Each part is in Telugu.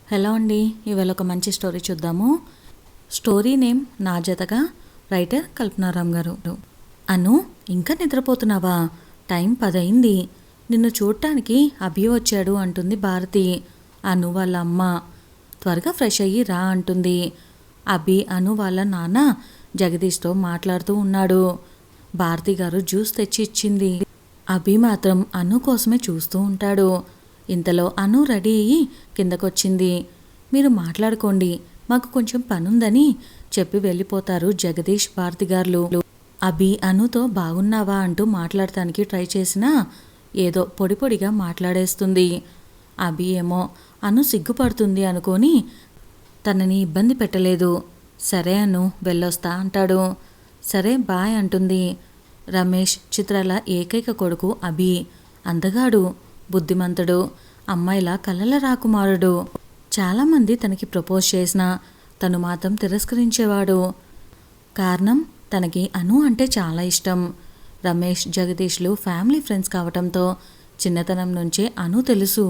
హలో అండి, ఇవాళ ఒక మంచి స్టోరీ చూద్దాము. స్టోరీ నేమ్ నా జతగా, రైటర్ కల్పనారామ్ గారు. అను, ఇంకా నిద్రపోతున్నావా? టైం 10 అయింది. నిన్ను చూడటానికి అభి వచ్చాడు అంటుంది భారతి. అను వాళ్ళ అమ్మ. త్వరగా ఫ్రెష్ అయ్యి రా అంటుంది. అభి అను వాళ్ళ నాన్న జగదీష్తో మాట్లాడుతూ ఉన్నాడు. భారతి గారు జ్యూస్ తెచ్చి ఇచ్చింది. అభి మాత్రం అను కోసమే చూస్తూ ఉంటాడు. ఇంతలో అను రెడీ అయ్యి కిందకొచ్చింది. మీరు మాట్లాడుకోండి, మాకు కొంచెం పనుందని చెప్పి వెళ్ళిపోతారు జగదీష్, భారతి గారు. అభి అనుతో బాగున్నావా అంటూ మాట్లాడటానికి ట్రై చేసినా ఏదో పొడి పొడిగా మాట్లాడేస్తుంది. అభి ఏమో అను సిగ్గుపడుతుంది అనుకొని తనని ఇబ్బంది పెట్టలేదు. సరే అను, వెళ్ళొస్తా అంటాడు. సరే బాయ్ అంటుంది. రమేష్ చిత్రాల ఏకైక కొడుకు అభి. అందగాడు, బుద్ధిమంతుడు, అమ్మాయిలా కలల రాకుమారుడు. చాలామంది తనకి ప్రపోజ్ చేసినా తను మాత్రం తిరస్కరించేవాడు. కారణం, తనకి అను అంటే చాలా ఇష్టం. రమేష్, జగదీష్లు ఫ్యామిలీ ఫ్రెండ్స్ కావటంతో చిన్నతనం నుంచే అను తెలుసు.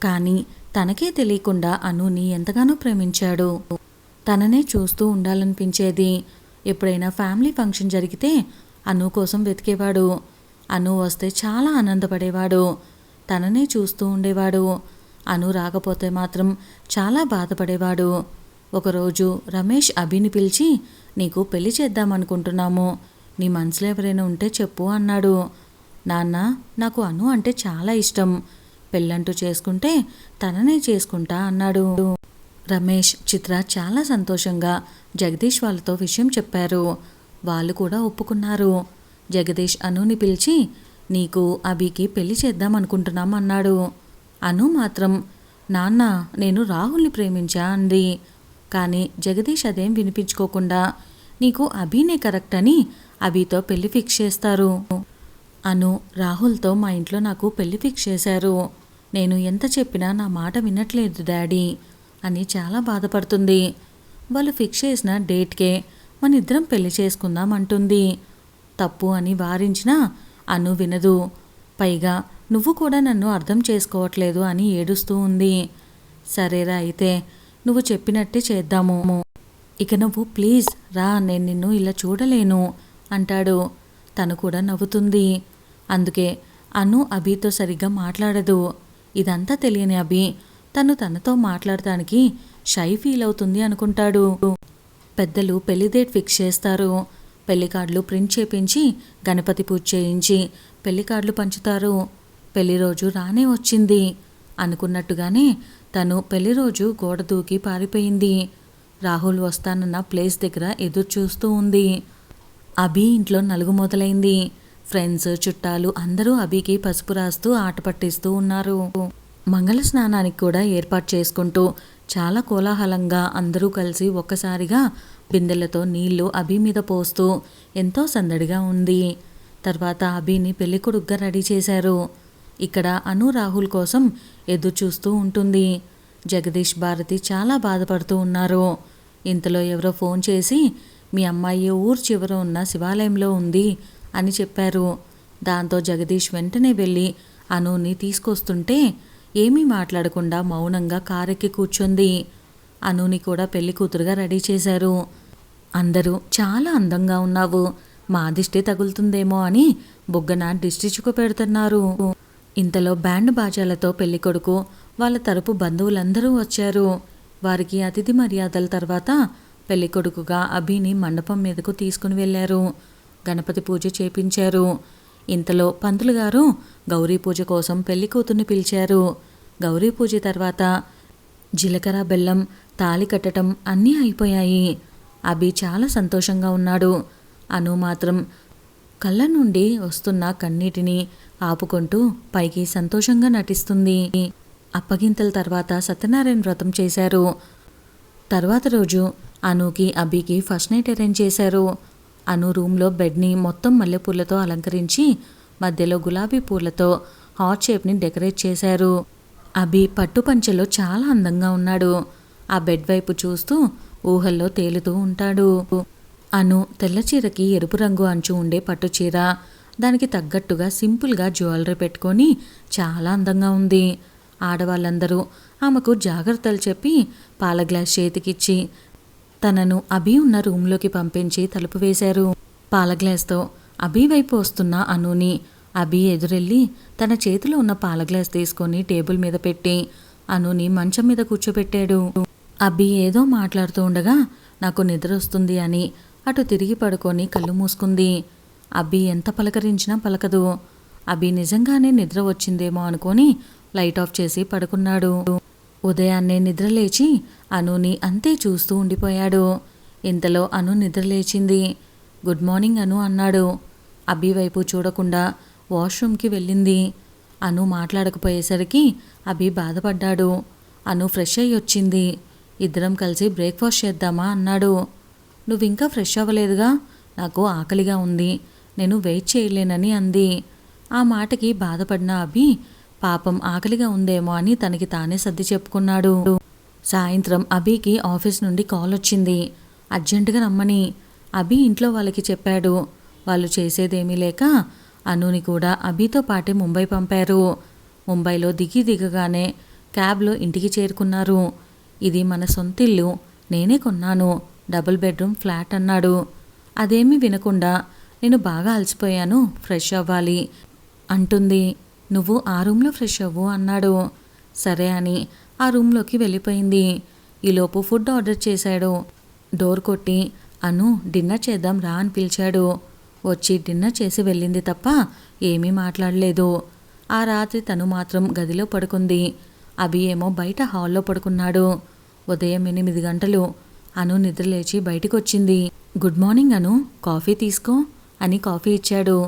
కానీ తనకే తెలియకుండా అనుని ఎంతగానో ప్రేమించాడు. తననే చూస్తూ ఉండాలనిపించేది. ఎప్పుడైనా ఫ్యామిలీ ఫంక్షన్ జరిగితే అను కోసం వెతికేవాడు. అను వస్తే చాలా ఆనందపడేవాడు. తననే చూస్తూ ఉండేవాడు. అను రాకపోతే మాత్రం చాలా బాధపడేవాడు. ఒకరోజు రమేష్ అభిని పిలిచి, నీకు పెళ్లి చేద్దామనుకుంటున్నాము, నీ మనసులో ఎవరైనా ఉంటే చెప్పు అన్నాడు. నాన్న, నాకు అను అంటే చాలా ఇష్టం. పెళ్ళంటూ చేసుకుంటే తననే చేసుకుంటా అన్నాడు. రమేష్, చిత్ర చాలా సంతోషంగా జగదీష్ వాళ్ళతో విషయం చెప్పారు. వాళ్ళు కూడా ఒప్పుకున్నారు. జగదీష్ అనుని పిలిచి, నీకు అభికి పెళ్లి చేద్దామనుకుంటున్నాం అన్నాడు. అను మాత్రం, నాన్న, నేను రాహుల్ని ప్రేమించా అంది. కానీ జగదీష్ అదేం వినిపించుకోకుండా, నీకు అభినే కరెక్ట్ అని అభితో పెళ్లి ఫిక్స్ చేస్తారు. అను, రాహుల్తో మా ఇంట్లో నాకు పెళ్లి ఫిక్స్ చేశారు. నేను ఎంత చెప్పినా నా మాట వినట్లేదు డాడీ అని చాలా బాధపడుతుంది. వాళ్ళు ఫిక్స్ చేసిన డేట్కే మన ఇద్దరం పెళ్లి చేసుకుందాం అంటుంది. తప్పు అని వారించినా అను వినదు. పైగా నువ్వు కూడా నన్ను అర్థం చేసుకోవట్లేదు అని ఏడుస్తూ ఉంది. సరేరా, అయితే నువ్వు చెప్పినట్టే చేద్దాము. ఇక నువ్వు ప్లీజ్ రా, నేను నిన్ను ఇలా చూడలేను అంటాడు. తను కూడా నవ్వుతుంది. అందుకే అను అభితో సరిగ్గా మాట్లాడదు. ఇదంతా తెలియని అభి తనతో మాట్లాడటానికి షై ఫీల్ అవుతుంది అనుకుంటాడు. పెద్దలు పెళ్లి డేట్ ఫిక్స్ చేస్తారు. పెళ్లి కార్డులు ప్రింట్ చేయించి గణపతి పూజ చేయించి పెళ్లి కార్డులు పంచుతారు. పెళ్లి రోజు రానే వచ్చింది. అనుకున్నట్టుగానే తను పెళ్లి రోజు గోడ దూకి పారిపోయింది. రాహుల్ వస్తానన్న ప్లేస్ దగ్గర ఎదురు చూస్తూ ఉంది. అభి ఇంట్లో నలుగు మొదలైంది. ఫ్రెండ్స్, చుట్టాలు అందరూ అభికి పసుపు రాస్తూ ఆట పట్టిస్తూ ఉన్నారు. మంగళ స్నానానికి కూడా ఏర్పాటు చేసుకుంటూ చాలా కోలాహలంగా అందరూ కలిసి ఒక్కసారిగా బిందెలతో నీళ్లు అభి మీద పోస్తూ ఎంతో సందడిగా ఉంది. తర్వాత అభిని పెళ్ళికొడుగ్గా రెడీ చేశారు. ఇక్కడ అను రాహుల్ కోసం ఎదురు చూస్తూ ఉంటుంది. జగదీష్, భారతి చాలా బాధపడుతూ ఉన్నారు. ఇంతలో ఎవరో ఫోన్ చేసి, మీ అమ్మాయి ఊరు చివర ఉన్న శివాలయంలో ఉంది అని చెప్పారు. దాంతో జగదీష్ వెంటనే వెళ్ళి అనుని తీసుకొస్తుంటే ఏమీ మాట్లాడకుండా మౌనంగా కారెక్కి కూర్చుంది. అనుని కూడా పెళ్లి కూతురుగా రెడీ చేశారు. అందరూ చాలా అందంగా ఉన్నావు, మా దిష్టి తగులుతుందేమో అని బొగ్గన దిష్టి చుక్క పెడుతున్నారు. ఇంతలో బ్యాండ్ బాజాలతో పెళ్ళికొడుకు వాళ్ళ తరపు బంధువులందరూ వచ్చారు. వారికి అతిథి మర్యాదల తర్వాత పెళ్ళికొడుకుగా అభిని మండపం మీదకు తీసుకుని వెళ్ళారు. గణపతి పూజ చేపించారు. ఇంతలో పంతులు గారు గౌరీ పూజ కోసం పెళ్లి కూతుర్ని పిలిచారు. గౌరీ పూజ తర్వాత జీలకర్ర, బెల్లం, తాళి కట్టడం అన్నీ అయిపోయాయి. అభి చాలా సంతోషంగా ఉన్నాడు. అను మాత్రం కళ్ళ నుండి వస్తున్న కన్నీటిని ఆపుకుంటూ పైకి సంతోషంగా నటిస్తుంది. అప్పగింతల తర్వాత సత్యనారాయణ వ్రతం చేశారు. తర్వాత రోజు అనుకి అభికి ఫస్ట్ నైట్ అరేంజ్ చేశారు. అను రూమ్లో బెడ్ని మొత్తం మల్లెపూలతో అలంకరించి మధ్యలో గులాబీ పూలతో హార్ట్ షేప్ని డెకరేట్ చేశారు. అభి పట్టు పంచెలో చాలా అందంగా ఉన్నాడు. ఆ బెడ్ వైపు చూస్తూ ఊహల్లో తేలుతూ ఉంటాడు. అను తెల్ల చీరకి ఎరుపు రంగు అంచు ఉండే పట్టు చీర, దానికి తగ్గట్టుగా సింపుల్గా జ్యువెలరీ పెట్టుకొని చాలా అందంగా ఉంది. ఆడవాళ్ళందరూ ఆమెకు జాగ్రత్తలు చెప్పి పాల గ్లాస్ చేతికిచ్చి తనను అభి ఉన్న రూంలోకి పంపించి తలుపు వేశారు. పాల గ్లాస్తో అభి వైపు వస్తున్న అనుని అభి ఎదురెళ్ళి తన చేతిలో ఉన్న పాల గ్లాస్ తీసుకొని టేబుల్ మీద పెట్టి అనుని మంచం మీద కూర్చోబెట్టాడు. అభి ఏదో మాట్లాడుతూ ఉండగా నాకు నిద్ర వస్తుంది అని అటు తిరిగి పడుకొని కళ్ళు మూసుకుంది. అభి ఎంత పలకరించినా పలకదు. అభి నిజంగానే నిద్ర వచ్చిందేమో అనుకొని లైట్ ఆఫ్ చేసి పడుకున్నాడు. ఉదయాన్నే నిద్రలేచి అనుని అంతే చూస్తూ ఉండిపోయాడు. ఇంతలో అను నిద్రలేచింది. గుడ్ మార్నింగ్ అను అన్నాడు. అభి వైపు చూడకుండా వాష్రూమ్కి వెళ్ళింది. అను మాట్లాడకపోయేసరికి అభి బాధపడ్డాడు. అను ఫ్రెష్ అయ్యి వచ్చింది. ఇద్దరం కలిసి బ్రేక్ఫాస్ట్ చేద్దామా అన్నాడు. నువ్వింకా ఫ్రెష్ అవ్వలేదుగా, నాకు ఆకలిగా ఉంది, నేను వెయిట్ చేయలేనని అంది. ఆ మాటకి బాధపడిన అభి పాపం ఆకలిగా ఉందేమో అని తనకి తానే సర్ది చెప్పుకున్నాడు. సాయంత్రం అభికి ఆఫీస్ నుండి కాల్ వచ్చింది. అర్జెంటుగా రమ్మని. అభి ఇంట్లో వాళ్ళకి చెప్పాడు. వాళ్ళు చేసేదేమీ లేక అనుని కూడా అభితో పాటే ముంబై పంపారు. ముంబైలో దిగగానే క్యాబ్లో ఇంటికి చేరుకున్నారు. ఇది మన సొంతిల్లు, నేనే కొన్నాను, డబుల్ బెడ్రూమ్ ఫ్లాట్ అన్నాడు. అదేమీ వినకుండా నేను బాగా అలసిపోయాను, ఫ్రెష్ అవ్వాలి అంటుంది. నువ్వు ఆ రూమ్లో ఫ్రెష్ అవ్వు అన్నాడు. సరే అని ఆ రూమ్లోకి వెళ్ళిపోయింది. ఈలోపు ఫుడ్ ఆర్డర్ చేశాడు. డోర్ కొట్టి అను డిన్నర్ చేద్దాం రా అని పిలిచాడు. వచ్చి డిన్నర్ చేసి వెళ్ళింది తప్ప ఏమీ మాట్లాడలేదు. ఆ రాత్రి తను మాత్రం గదిలో పడుకుంది. అభి ఏమో బయట హాల్లో పడుకున్నాడు. ఉదయం 8 గంటలు. అను నిద్రలేచి బయటికొచ్చింది. గుడ్ మార్నింగ్ అను, కాఫీ తీసుకో అని కాఫీ ఇచ్చాడు.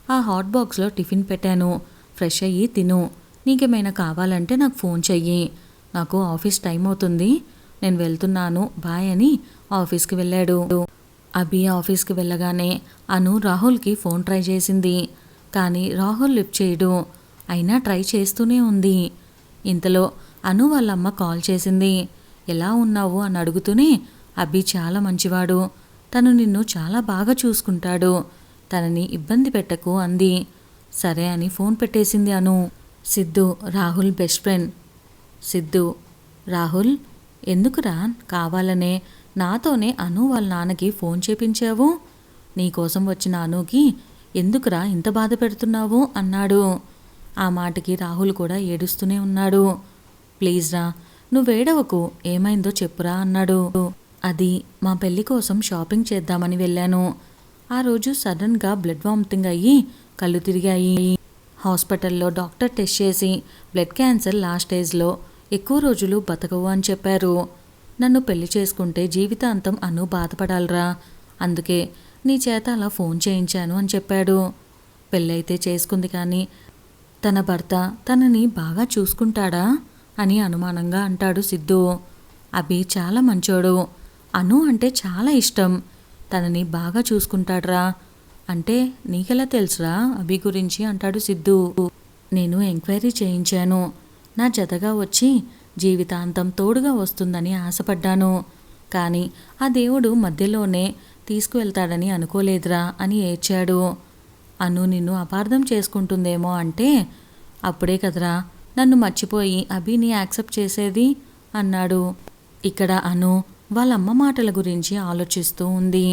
ఆ హాట్ బాక్స్లో టిఫిన్ పెట్టాను, ఫ్రెష్ అయ్యి తిను, నీకేమైనా కావాలంటే నాకు ఫోన్ చెయ్యి, నాకు ఆఫీస్ టైం అవుతుంది, నేను వెళ్తున్నాను బాయ్ అని ఆఫీస్కి వెళ్ళాడు. అభి ఆఫీస్కి వెళ్ళగానే అను రాహుల్కి ఫోన్ ట్రై చేసింది. కానీ రాహుల్ లిఫ్ట్ చేయడు. అయినా ట్రై చేస్తూనే ఉంది. ఇంతలో అను వాళ్ళమ్మ కాల్ చేసింది. ఎలా ఉన్నావు అని అడుగుతూనే అభి చాలా మంచివాడు, తను నిన్ను చాలా బాగా చూసుకుంటాడు, తనని ఇబ్బంది పెట్టకు అంది. సరే అని ఫోన్ పెట్టేసింది అను. Siddhu Rahul best friend. సిద్ధు, రాహుల్ ఎందుకురా కావాలనే నాతోనే అను వాళ్ళ నాన్నకి ఫోన్ చేపించావు? నీకోసం వచ్చిన అనుకి ఎందుకురా ఇంత బాధ పెడుతున్నావు అన్నాడు. ఆ మాటకి రాహుల్ కూడా ఏడుస్తూనే ఉన్నాడు. ప్లీజ్ రా, నువ్వేడవకు, ఏమైందో చెప్పురా అన్నాడు. అది మా పెళ్లి కోసం షాపింగ్ చేద్దామని వెళ్ళాను. ఆ రోజు సడన్గా బ్లడ్ వామిటింగ్ అయ్యి కళ్ళు తిరిగాయి. హాస్పిటల్లో డాక్టర్ టెస్ట్ చేసి బ్లడ్ క్యాన్సర్ లాస్ట్ స్టేజ్లో, ఎక్కువ రోజులు బతకవు అని చెప్పారు. నన్ను పెళ్లి చేసుకుంటే జీవితాంతం అను బాధపడాలరా, అందుకే నీ చేత అలా ఫోన్ చేయించాను అని చెప్పాడు. పెళ్ళైతే చేసుకుంది కానీ తన భర్త తనని బాగా చూసుకుంటాడా అని అనుమానంగా అంటాడు సిద్ధు. అభి చాలా మంచోడు, అను అంటే చాలా ఇష్టం, తనని బాగా చూసుకుంటాడ్రా. అంటే నీకెలా తెలుసురా అభి గురించి అంటాడు సిద్ధు. నేను ఎంక్వైరీ చేయించాను, నా జతగా వచ్చి జీవితాంతం తోడుగా వస్తుందని ఆశపడ్డాను, కానీ ఆ దేవుడు మధ్యలోనే తీసుకువెళ్తాడని అనుకోలేదురా అని ఏడ్చాడు. అను నిన్ను అపార్థం చేసుకుంటుందేమో అంటే అప్పుడే కదరా నన్ను మర్చిపోయి అభిని యాక్సెప్ట్ చేసేది అన్నాడు. ఇక్కడ అను వాళ్ళమ్మ మాటల గురించి ఆలోచిస్తూ ఉంది.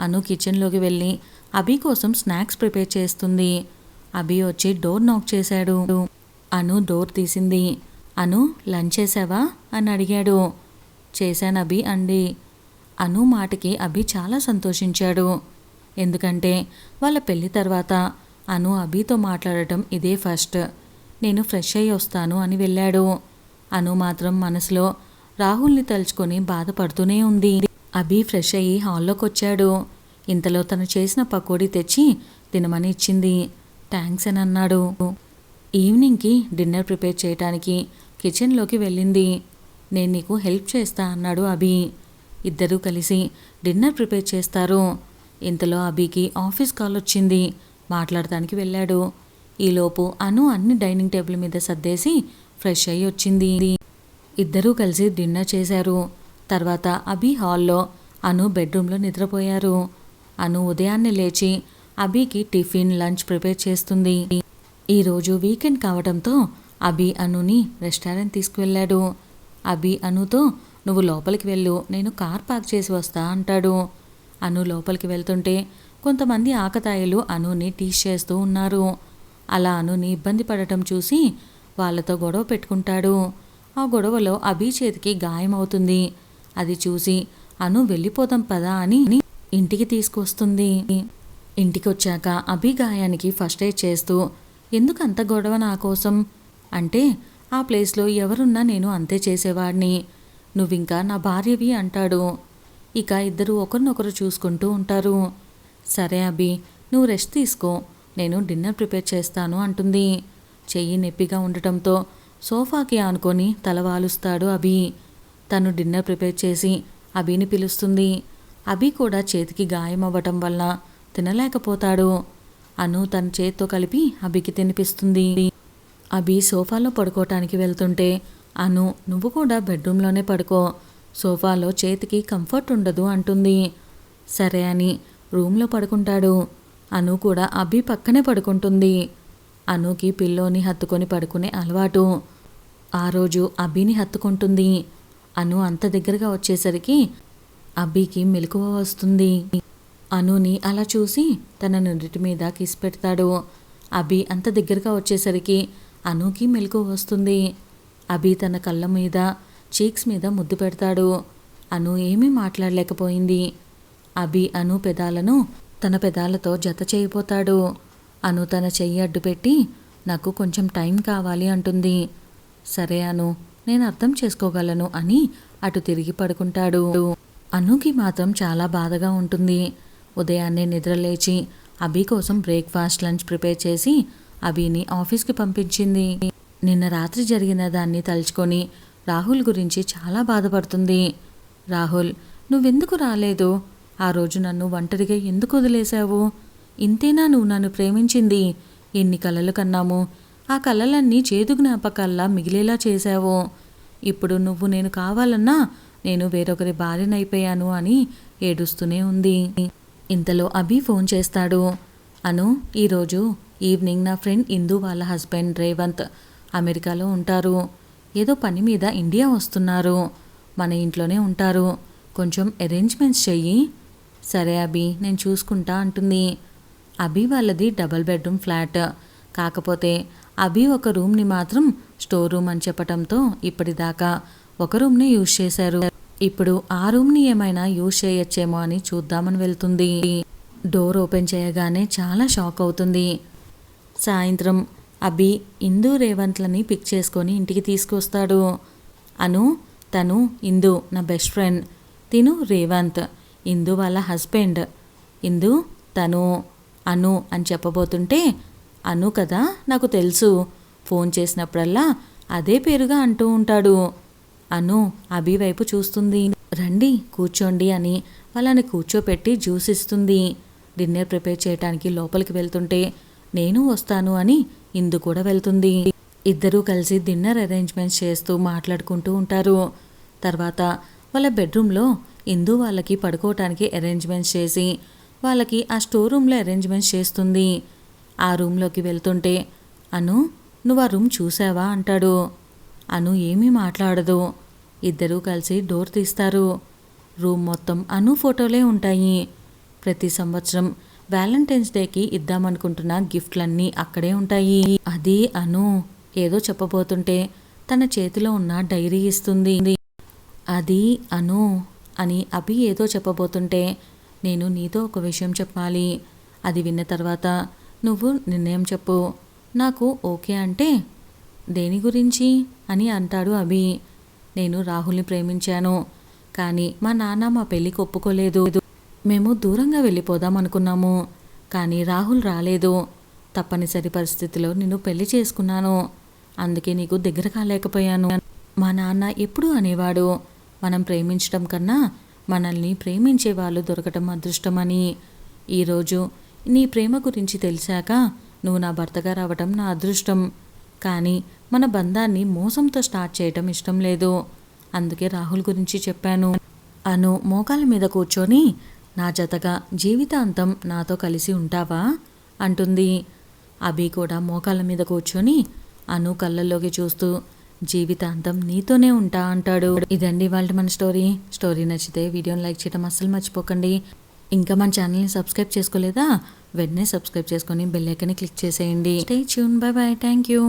అను కిచెన్లోకి వెళ్ళి అభి కోసం స్నాక్స్ ప్రిపేర్ చేస్తుంది. అభి వచ్చి డోర్ నాక్ చేశాడు. అను డోర్ తీసింది. అను లంచ్ చేసావా అని అడిగాడు. చేశాను అభి అండి. అను మాటకి అభి చాలా సంతోషించాడు. ఎందుకంటే వాళ్ళ పెళ్లి తర్వాత అను అభితో మాట్లాడటం ఇదే ఫస్ట్. నేను ఫ్రెష్ అయ్యి వస్తాను అని వెళ్ళాడు. అను మాత్రం మనసులో రాహుల్ని తలుచుకొని బాధపడుతూనే ఉంది. అభి ఫ్రెష్ అయ్యి హాల్లోకి వచ్చాడు. ఇంతలో తను చేసిన పకోడీ తెచ్చి తినమని ఇచ్చింది. థ్యాంక్స్ అని అన్నాడు. ఈవినింగ్కి డిన్నర్ ప్రిపేర్ చేయడానికి కిచెన్లోకి వెళ్ళింది. నేను నీకు హెల్ప్ చేస్తా అన్నాడు అభి. ఇద్దరూ కలిసి డిన్నర్ ప్రిపేర్ చేస్తారు. ఇంతలో అభికి ఆఫీస్ కాల్ వచ్చింది. మాట్లాడటానికి వెళ్ళాడు. ఈలోపు అను అన్ని డైనింగ్ టేబుల్ మీద సర్దేసి ఫ్రెష్ అయ్యి వచ్చింది. ఇద్దరూ కలిసి డిన్నర్ చేశారు. తర్వాత అభి హాల్లో, అను బెడ్రూమ్లో నిద్రపోయారు. అను ఉదయాన్నే లేచి అభికి టిఫిన్ లంచ్ ప్రిపేర్ చేస్తుంది. ఈరోజు వీకెండ్ కావడంతో అభి అనుని రెస్టారెంట్ తీసుకువెళ్ళాడు. అభి అనుతో నువ్వు లోపలికి వెళ్ళు, నేను కార్ పార్క్ చేసి వస్తా అంటాడు. అను లోపలికి వెళ్తుంటే కొంతమంది ఆకతాయిలు అనుని టీస్ చేస్తూ ఉన్నారు. అలా అనుని ఇబ్బంది పడటం చూసి వాళ్ళతో గొడవ పెట్టుకుంటాడు. ఆ గొడవలో అభి చేతికి గాయం అవుతుంది. అది చూసి అను వెళ్ళిపోదాం పదా అని ఇంటికి తీసుకొస్తుంది. ఇంటికి వచ్చాక అభి గాయానికి ఫస్ట్ ఎయిడ్ చేస్తూ ఎందుకు అంత గొడవ నా కోసం అంటే ఆ ప్లేస్లో ఎవరున్నా నేను అంతే చేసేవాడిని, నువ్వింకా నా భార్యవి అంటాడు. ఇక ఇద్దరు ఒకరినొకరు చూసుకుంటూ ఉంటారు. సరే అభి, నువ్వు రెస్ట్ తీసుకో, నేను డిన్నర్ ప్రిపేర్ చేస్తాను అంటుంది. చెయ్యి నొప్పిగా ఉండటంతో సోఫాకి ఆనుకొని తల వాలుస్తాడు అభి. తను డిన్నర్ ప్రిపేర్ చేసి అభిని పిలుస్తుంది. అభి కూడా చేతికి గాయం అవ్వటం వల్ల తినలేకపోతాడు. అను తన చేత్తో కలిపి అభికి తినిపిస్తుంది. అభి సోఫాలో పడుకోవటానికి వెళ్తుంటే అను నువ్వు కూడా బెడ్రూమ్లోనే పడుకో, సోఫాలో చేతికి కంఫర్ట్ ఉండదు అంటుంది. సరే అని రూమ్లో పడుకుంటాడు. అను కూడా అభి పక్కనే పడుకుంటుంది. అనుకి పిల్లోని హత్తుకొని పడుకునే అలవాటు. ఆ రోజు అభిని హత్తుకుంటుంది. అను అంత దగ్గరగా వచ్చేసరికి అభికి మెలకువ వస్తుంది. అనుని అలా చూసి తన నుదుటి మీద కిస్ పెడతాడు. అభి అంత దగ్గరగా వచ్చేసరికి అనుకి మెలకువ వస్తుంది. అభి తన కళ్ళ మీద చీక్స్ మీద ముద్దు పెడతాడు. అను ఏమీ మాట్లాడలేకపోయింది. అభి అను పెదాలను తన పెదాలతో జత చేయిపోతాడు. అను తన చెయ్యి అడ్డుపెట్టి నాకు కొంచెం టైం కావాలి అంటుంది. సరే అను, నేను అర్థం చేసుకోగలను అని అటు తిరిగి పడుకుంటాడు. అనుకి మాత్రం చాలా బాధగా ఉంటుంది. ఉదయాన్నే నిద్రలేచి అభి కోసం బ్రేక్ఫాస్ట్ లంచ్ ప్రిపేర్ చేసి అభిని ఆఫీస్కి పంపించింది. నిన్న రాత్రి జరిగిన దాన్ని తలుచుకొని రాహుల్ గురించి చాలా బాధపడుతుంది. రాహుల్, నువ్వెందుకు రాలేదు? ఆ రోజు నన్ను ఒంటరిగా ఎందుకు వదిలేశావు? ఇంతేనా నువ్వు నన్ను ప్రేమించింది? ఎన్ని కలలు కన్నాము, ఆ కలలన్నీ చేదు జ్ఞాపకాల్లా మిగిలేలా చేశావు. ఇప్పుడు నువ్వు నేను కావాలన్నా నేను వేరొకరి భార్యనైపోయాను అని ఏడుస్తూనే ఉంది. ఇంతలో అభి ఫోన్ చేస్తాడు. అను, ఈరోజు ఈవినింగ్ నా ఫ్రెండ్ ఇందు వాళ్ళ హస్బెండ్ రేవంత్ అమెరికాలో ఉంటారు. ఏదో పని మీద ఇండియా వస్తున్నారు. మన ఇంట్లోనే ఉంటారు. కొంచెం అరేంజ్మెంట్స్ చెయ్యి. సరే అభి, నేను చూసుకుంటా అంటుంది. అభి వాళ్ళది డబుల్ బెడ్రూమ్ ఫ్లాట్. కాకపోతే అభి ఒక రూమ్ని మాత్రం స్టోర్ రూమ్ అని చెప్పటంతో ఇప్పటిదాకా ఒక రూమ్ని యూజ్ చేశారు. ఇప్పుడు ఆ రూమ్ని ఏమైనా యూజ్ చేయొచ్చేమో అని చూద్దామని వెళ్తుంది. డోర్ ఓపెన్ చేయగానే చాలా షాక్ అవుతుంది. సాయంత్రం అభి ఇందు రేవంత్లని పిక్ చేసుకొని ఇంటికి తీసుకొస్తాడు. అను, తను ఇందు నా బెస్ట్ ఫ్రెండ్, తిను రేవంత్ ఇందు వాళ్ళ హస్బెండ్. ఇందు తను అను అని చెప్పబోతుంటే అను కదా, నాకు తెలుసు, ఫోన్ చేసినప్పుడల్లా అదే పేరుగా అంటూ ఉంటాడు. అను అభి వైపు చూస్తుంది. రండి కూర్చోండి అని వాళ్ళని కూర్చోపెట్టి జ్యూస్ ఇస్తుంది. డిన్నర్ ప్రిపేర్ చేయడానికి లోపలికి వెళ్తుంటే నేను వస్తాను అని ఇందు కూడా వెళ్తుంది. ఇద్దరూ కలిసి డిన్నర్ అరేంజ్మెంట్స్ చేస్తూ మాట్లాడుకుంటూ ఉంటారు. తర్వాత వాళ్ళ బెడ్రూమ్లో ఇందు వాళ్ళకి పడుకోవటానికి అరేంజ్మెంట్స్ చేసి వాళ్ళకి ఆ స్టోర్ రూమ్లో అరేంజ్మెంట్స్ చేస్తుంది. ఆ రూమ్లోకి వెళ్తుంటే అను, నువ్వు ఆ రూమ్ చూసావా అంటాడు. అను ఏమీ మాట్లాడదు. ఇద్దరూ కలిసి డోర్ తీస్తారు. రూమ్ మొత్తం అను ఫోటోలే ఉంటాయి. ప్రతి సంవత్సరం వ్యాలంటైన్స్ డేకి ఇద్దామనుకుంటున్న గిఫ్ట్లన్నీ అక్కడే ఉంటాయి. అది అను ఏదో చెప్పబోతుంటే తన చేతిలో ఉన్న డైరీ ఇస్తుంది. అది అను అని అభి ఏదో చెప్పబోతుంటే నేను నీతో ఒక విషయం చెప్పాలి, అది విన్న తర్వాత నువ్వు నిర్ణయం చెప్పు, నాకు ఓకే అంటే. దేని గురించి అని అంటాడు అభి. నేను రాహుల్ని ప్రేమించాను, కానీ మా నాన్న మా పెళ్ళికి ఒప్పుకోలేదు. మేము దూరంగా వెళ్ళిపోదాం అనుకున్నాము, కానీ రాహుల్ రాలేదు. తప్పనిసరి పరిస్థితిలో నిన్ను పెళ్లి చేసుకున్నాను. అందుకే నీకు దగ్గర కాలేకపోయాను. మా నాన్న ఎప్పుడూ అనేవాడు, మనం ప్రేమించడం కన్నా మనల్ని ప్రేమించే వాళ్ళు దొరకటం అదృష్టమని. ఈరోజు నీ ప్రేమ గురించి తెలిసాక నువ్వు నా భర్తగా రావటం నా అదృష్టం. కానీ మన బంధాన్ని మోసంతో స్టార్ట్ చేయటం ఇష్టం లేదు. అందుకే రాహుల్ గురించి చెప్పాను. అను మోకాల మీద కూర్చొని నా జతగా జీవితాంతం నాతో కలిసి ఉంటావా అంటుంది. అభి కూడా మోకాల మీద కూర్చొని అను కళ్ళల్లోకి చూస్తూ జీవితాంతం నీతోనే ఉంటా అంటాడు. ఇదండి వాళ్ళ మన స్టోరీ నచ్చితే వీడియోని లైక్ చేయడం అస్సలు మర్చిపోకండి. ఇంకా మన ఛానల్ని సబ్స్క్రైబ్ చేసుకోలేదా? వెంటనే సబ్స్క్రైబ్ చేసుకొని బెల్ ఐకాన్ని క్లిక్ చేసేయండి. Stay tune. By by. Thank you.